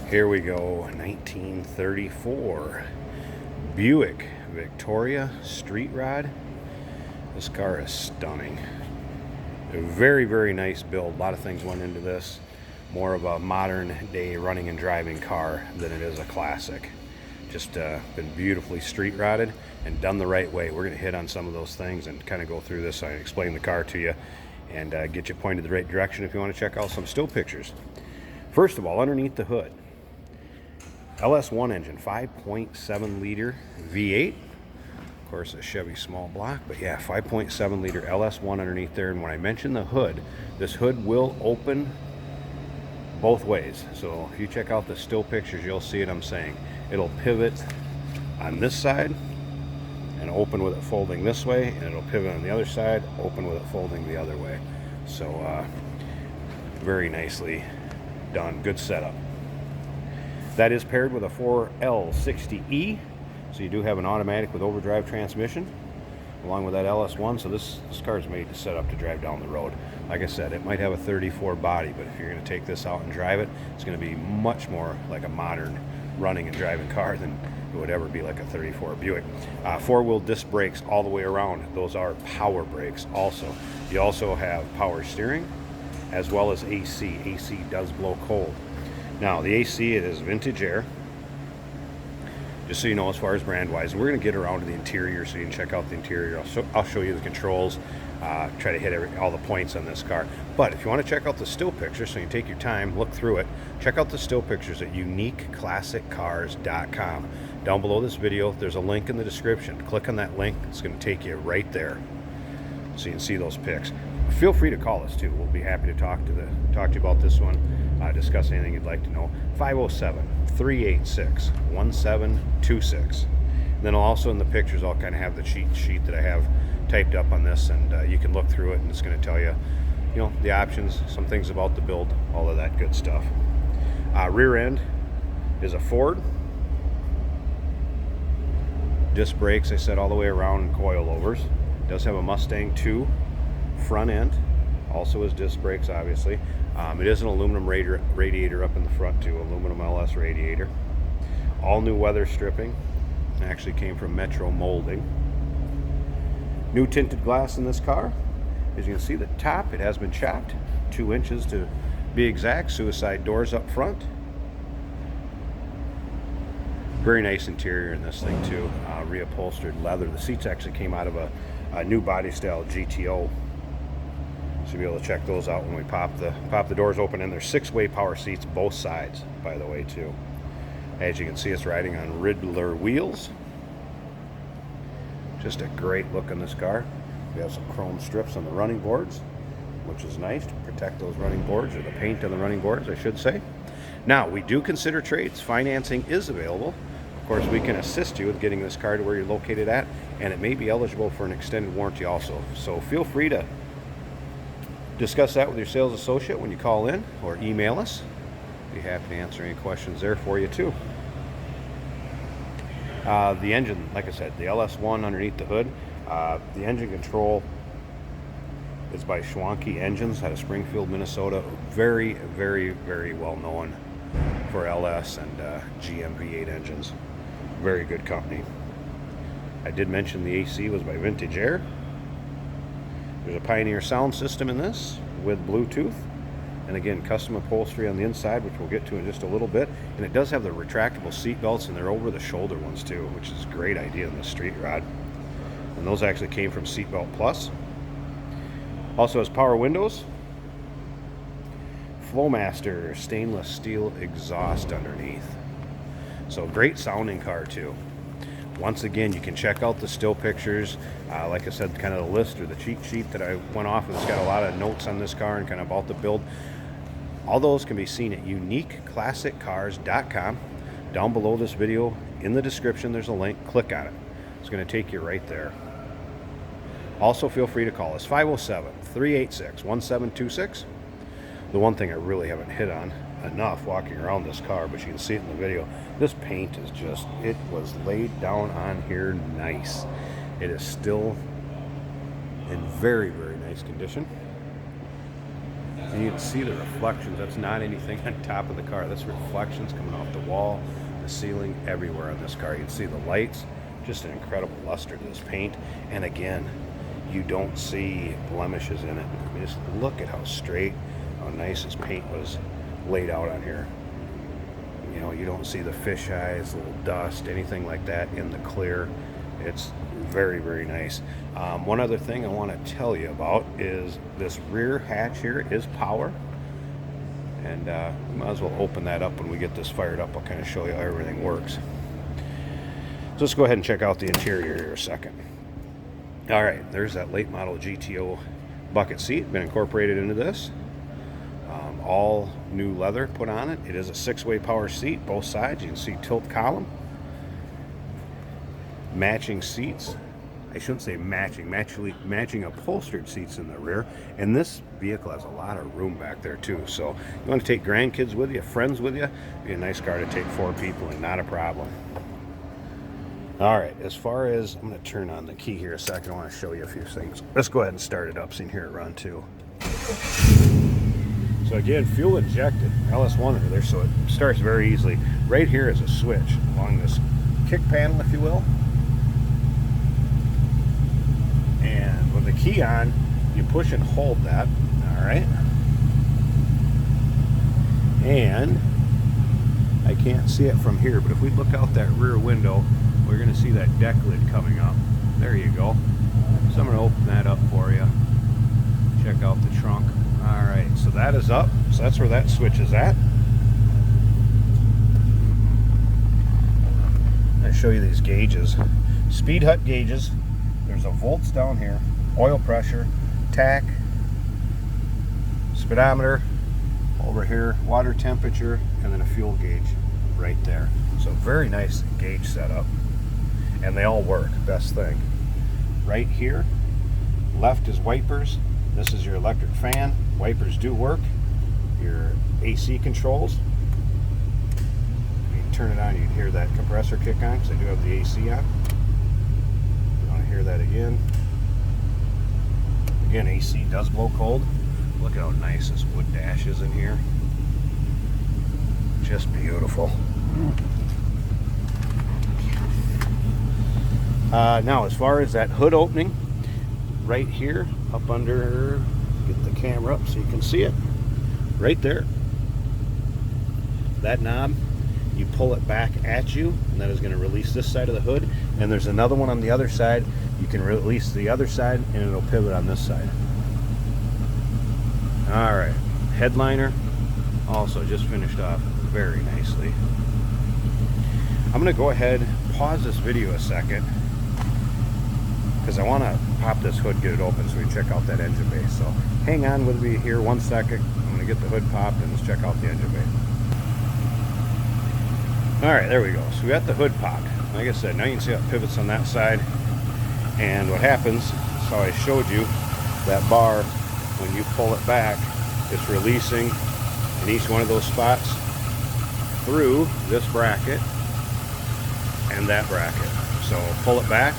Here we go, 1934 Buick Victoria Street Rod. This car is stunning. A very, very nice build. A lot of things went into this. More of a modern day running and driving car than it is a classic. Just been beautifully street rodded and done the right way. We're going to hit on some of those things and kind of go through this. I explain the car to you and get you pointed the right direction if you want to check out some still pictures. First of all, underneath the hood, LS1 engine, 5.7 liter V8. Of course, a Chevy small block, but yeah, 5.7 liter LS1 underneath there. And when I mention the hood, this hood will open both ways. So if you check out the still pictures, you'll see what I'm saying. It'll pivot on this side and open with it folding this way, and it'll pivot on the other side, open with it folding the other way. So very nicely done, good setup. That is paired with a 4L60E, so you do have an automatic with overdrive transmission along with that LS1. So this car is made to set up to drive down the road. Like I said, it might have a 34 body, but if you're going to take this out and drive it, it's going to be much more like a modern running and driving car than it would ever be like a 34 Buick. Four-wheel disc brakes all the way around. Those are power brakes also. You also have power steering as well as AC. AC does blow cold. Now, the AC, it is vintage air, just so you know as far as brand-wise. We're going to get around to the interior so you can check out the interior. I'll show you the controls, try to hit all the points on this car. But if you want to check out the still pictures, so you can take your time, look through it, check out the still pictures at uniqueclassiccars.com. Down below this video, there's a link in the description. Click on that link. It's going to take you right there so you can see those pics. Feel free to call us too. We'll be happy to talk to you about this one, discuss anything you'd like to know. 507-386-1726. And then also in the pictures, I'll kind of have the cheat sheet that I have typed up on this, and you can look through it, and it's going to tell you, the options, some things about the build, all of that good stuff. Rear end is a Ford. Disc brakes, I said, all the way around, and coilovers. It does have a Mustang 2 front end, also has disc brakes, obviously. It is an aluminum radiator up in the front too, aluminum LS radiator. All new weather stripping, actually came from Metro Molding. New tinted glass in this car. As you can see, the top, it has been chopped 2 inches to be exact. Suicide doors up front. Very nice interior in this thing too, reupholstered leather. The seats actually came out of a new body style GTO. So you'll be able to check those out when we pop the doors open. And there's 6-way power seats both sides, by the way, too. As you can see, it's riding on Riddler wheels. Just a great look in this car. We have some chrome strips on the running boards, which is nice to protect those running boards, or the paint on the running boards, I should say. Now, we do consider trades. Financing is available. Of course, we can assist you with getting this car to where you're located at, and it may be eligible for an extended warranty also. So feel free to discuss that with your sales associate when you call in or email us. Be happy to answer any questions there for you too. The engine, like I said, the LS1 underneath the hood. The engine control is by Schwanke Engines out of Springfield, Minnesota. Very, very, very well known for LS and GM V8 engines. Very good company. I did mention the AC was by Vintage Air. There's a Pioneer sound system in this with Bluetooth, and again, custom upholstery on the inside, which we'll get to in just a little bit. And it does have the retractable seat belts, and they're over the shoulder ones too, which is a great idea in the street rod. And those actually came from Seatbelt Plus. Also has power windows, Flowmaster stainless steel exhaust underneath. So great sounding car too. Once again, you can check out the still pictures. Like I said, kind of the list or the cheat sheet that I went off. It's got a lot of notes on this car and kind of about the build. All those can be seen at uniqueclassiccars.com. Down below this video, in the description, there's a link. Click on it. It's going to take you right there. Also, feel free to call us, 507-386-1726. The one thing I really haven't hit on enough walking around this car, but you can see it in the video, this paint is just, it was laid down on here nice. It is still in very, very nice condition. And you can see the reflections. That's not anything on top of the car. That's reflections coming off the wall, the ceiling, everywhere on this car. You can see the lights. Just an incredible luster to this paint. And again, you don't see blemishes in it. I mean, just look at how straight, how nice this paint was laid out on here. You know, you don't see the fish eyes, little dust, anything like that in the clear. It's very, very nice. One other thing I want to tell you about is this rear hatch here is power. And we might as well open that up when we get this fired up. I'll kind of show you how everything works. So let's go ahead and check out the interior here a second. All right, there's that late model GTO bucket seat, been incorporated into this. All new leather put on it. It is a 6-way power seat, both sides. You can see tilt column. Matching seats. I shouldn't say matching upholstered seats in the rear. And this vehicle has a lot of room back there too. So you want to take grandkids with you, friends with you, be a nice car to take 4 people and not a problem. All right, as far as, I'm going to turn on the key here a second. I want to show you a few things. Let's go ahead and start it up so you can hear it run too. So again, fuel injected, LS1 under there, so it starts very easily. Right here is a switch along this kick panel, if you will. And with the key on, you push and hold that, all right? And I can't see it from here, but if we look out that rear window, we're gonna see that deck lid coming up. There you go. So I'm gonna open that up for you. Check out the trunk. All right, so that is up. So that's where that switch is at. I'll show you these gauges. Speed hut gauges. There's a volts down here, oil pressure, tach, speedometer, over here, water temperature, and then a fuel gauge right there. So very nice gauge setup. And they all work, best thing. Right here, left is wipers. This is your electric fan. Wipers do work. Your AC controls. When you turn it on, you can hear that compressor kick on because I do have the AC on. You want to hear that again. Again, AC does blow cold. Look at how nice this wood dash is in here. Just beautiful. Now, as far as that hood opening, right here, up under, get the camera up so you can see it, right there. That knob, you pull it back at you, and that is going to release this side of the hood. And there's another one on the other side. You can release the other side, and it'll pivot on this side. All right, headliner, also just finished off very nicely. I'm going to go ahead, pause this video a second, because I want to pop this hood, get it open so we can check out that engine bay. So hang on with me here 1 second. I'm going to get the hood popped and let's check out the engine bay. All right, there we go. So we got the hood popped. Like I said, now you can see how it pivots on that side. And what happens, so I showed you that bar, when you pull it back, it's releasing in each one of those spots through this bracket and that bracket. So pull it back,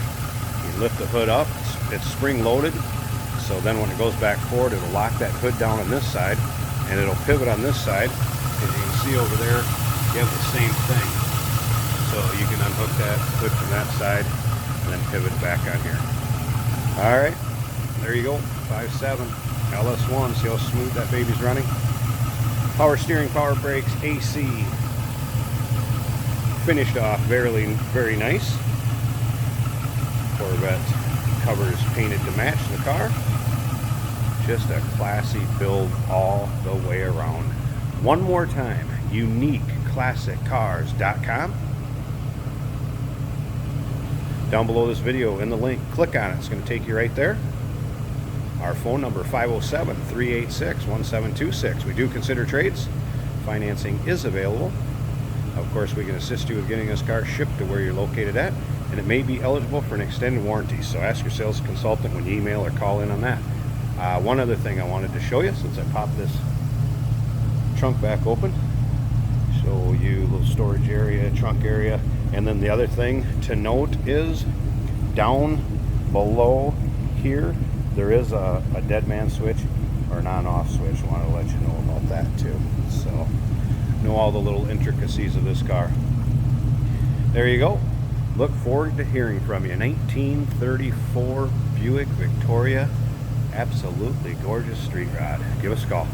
you lift the hood up, it's spring loaded, so then when it goes back forward, it'll lock that hood down on this side and it'll pivot on this side. As you can see over there, you have the same thing. So you can unhook that hood from that side and then pivot back on here. All right, there you go, 5.7 LS1. See how smooth that baby's running? Power steering, power brakes, AC. Finished off very nice. Corvette covers painted to match the car. Just a classy build all the way around. One more time, uniqueclassiccars.com. Down below this video in the link, click on it. It's going to take you right there. Our phone number, 507-386-1726. We do consider trades. Financing is available. Of course, we can assist you with getting this car shipped to where you're located at, and it may be eligible for an extended warranty. So ask your sales consultant when you email or call in on that. One other thing I wanted to show you, since I popped this trunk back open, show you a little storage area, trunk area, and then the other thing to note is down below here, there is a dead man switch. or an on-off switch. I want to let you know about that too. So, know all the little intricacies of this car. There you go. Look forward to hearing from you. 1934 Buick Victoria. Absolutely gorgeous street rod. Give us a call.